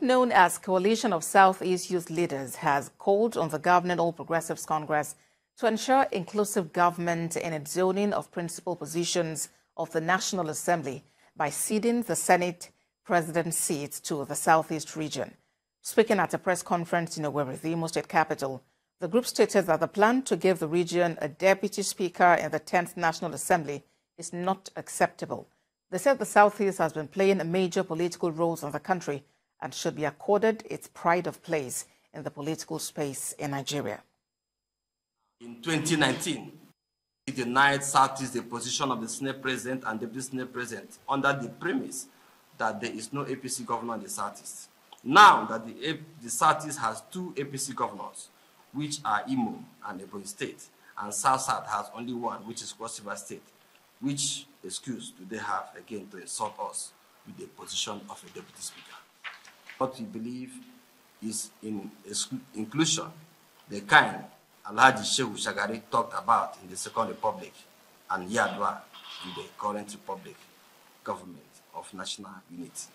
known as Coalition of Southeast Youth Leaders has called on the governing All Progressives Congress to ensure inclusive government in its zoning of principal positions of the National Assembly by ceding the Senate President seat to the Southeast region. Speaking at a press conference in Owerri, the Imo State capital, the group stated that the plan to give the region a deputy speaker in the 10th National Assembly is not acceptable. They said the Southeast has been playing a major political role in the country and should be accorded its pride of place in the political space in Nigeria. In 2019, he denied Southeast the position of the Senate President and Deputy Senate President under the premise that there is no APC governor in the Southeast. Now that the Southeast has two APC governors, which are Imo and Ibrahim State, and South has only one, which is Cross River State, which excuse do they have again to insult us with the position of a deputy speaker? What we believe is in inclusion, the kind Alhaji Shehu Shagari talked about in the Second Republic and Yadwa in the current Republic government of national unity.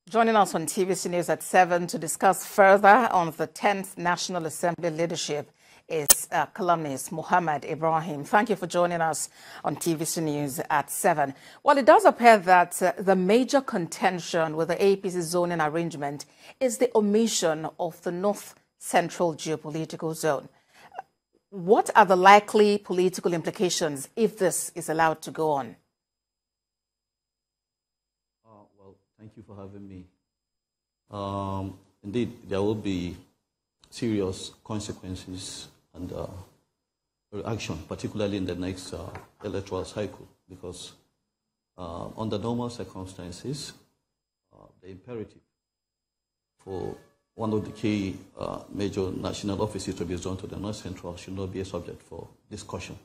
Joining us on TVC News at 7 to discuss further on the 10th National Assembly leadership is columnist Mohammed Ibrahim. Thank you for joining us on TVC News at 7. Well, it does appear that the major contention with the APC zoning arrangement is the omission of the North Central geopolitical zone. What are the likely political implications if this is allowed to go on? Well, thank you for having me. Indeed, there will be serious consequences and reaction, particularly in the next electoral cycle, because under normal circumstances, the imperative for one of the key major national offices to be zoned to the North Central should not be a subject for discussion.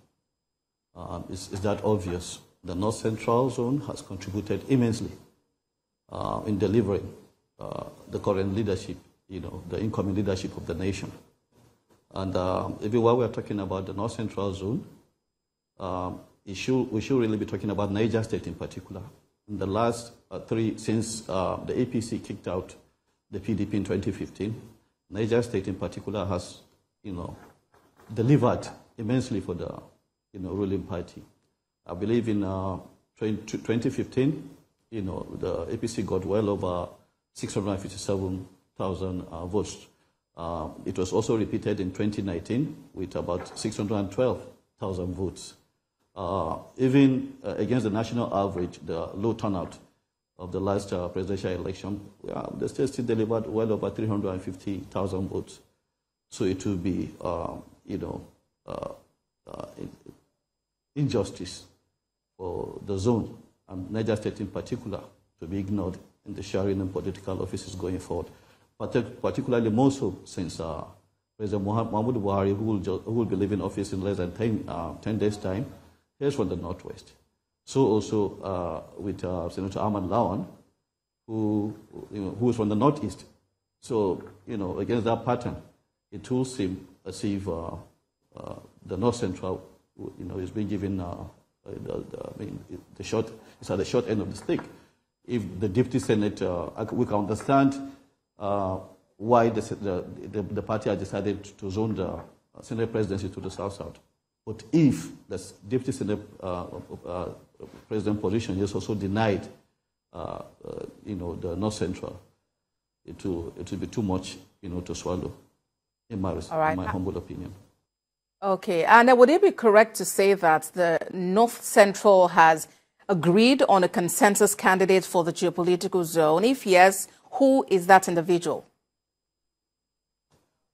Is that obvious? The North Central zone has contributed immensely in delivering the current leadership, the incoming leadership of the nation. And even while we're talking about the North Central zone, we should really be talking about Niger State in particular. In the last since the APC kicked out the PDP in 2015, Niger State in particular has, delivered immensely for the, ruling party. I believe in 2015, the APC got well over 657,000 votes. It was also repeated in 2019 with about 612,000 votes. Even against the national average, the low turnout of the last presidential election, the state still delivered well over 350,000 votes. So it will be, injustice for the zone, and Niger State in particular, to be ignored in the sharing and political offices going forward. Particularly more so since President Mohammed Buhari, who will be leaving office in less than 10 days' time, is from the Northwest. So also with Senator Ahmad Lawan, who is from the Northeast. So, against that pattern, it will seem as if the North Central, is being given it's at the short end of the stick. If the Deputy Senate, we can understand why the party has decided to zone the Senate presidency to the South-South. But if the Deputy Senate President position is also denied, the North Central, it will be too much, to swallow, in my humble opinion. Okay, and would it be correct to say that the North Central has agreed on a consensus candidate for the geopolitical zone? If yes, who is that individual?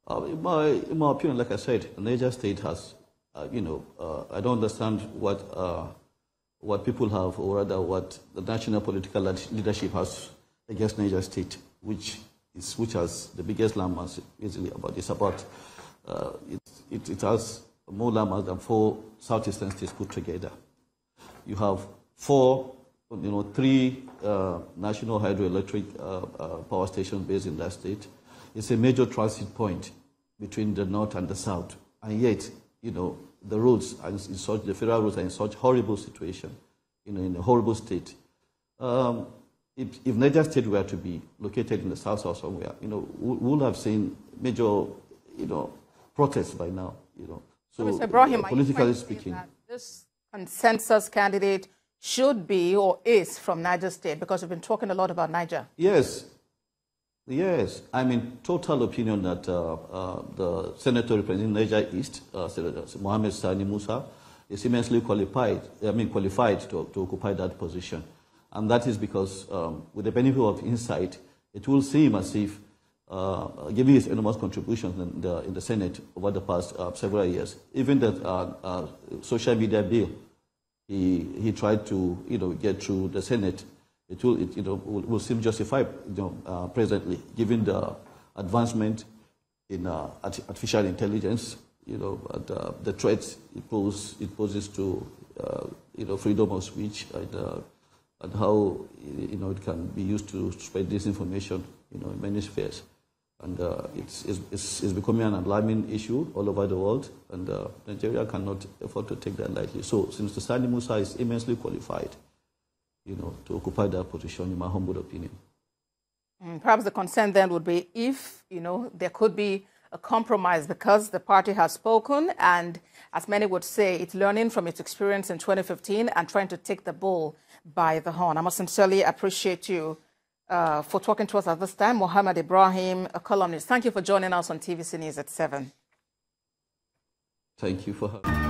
In my opinion, like I said, Niger State has, I don't understand what people have, or rather what the national political leadership has against Niger State, which has the biggest landmass easily about. It's about, it has more landmass than 4 southeastern states put together. You have 3 national hydroelectric power stations based in that state. It's a major transit point between the north and the south, and yet, the roads the federal roads are in such horrible situation, in a horrible state. if Niger State were to be located in the south or somewhere, we would have seen major, protests by now, So, Mr. Ibrahim, politically speaking, that this consensus candidate should be or is from Niger State, because we've been talking a lot about Niger. Yes. I'm in total opinion that the senator representing Niger East, Mohammed Sani Musa, is immensely qualified to occupy that position. And that is because, with the benefit of insight, it will seem as if, given his enormous contributions in the Senate over the past several years, even the social media bill he tried to get through the Senate, it will seem justified presently, given the advancement in artificial intelligence, and the threats it poses to freedom of speech, and how it can be used to spread disinformation in many spheres. And it's becoming an alarming issue all over the world, and Nigeria cannot afford to take that lightly. So, since the Sani Musa is immensely qualified, to occupy that position, in my humble opinion. Perhaps the concern then would be if, there could be a compromise, because the party has spoken, and as many would say, it's learning from its experience in 2015 and trying to take the bull by the horn. I must sincerely appreciate you for talking to us at this time. Mohammed Ibrahim, a columnist. Thank you for joining us on TVC News at 7. Thank you for having me.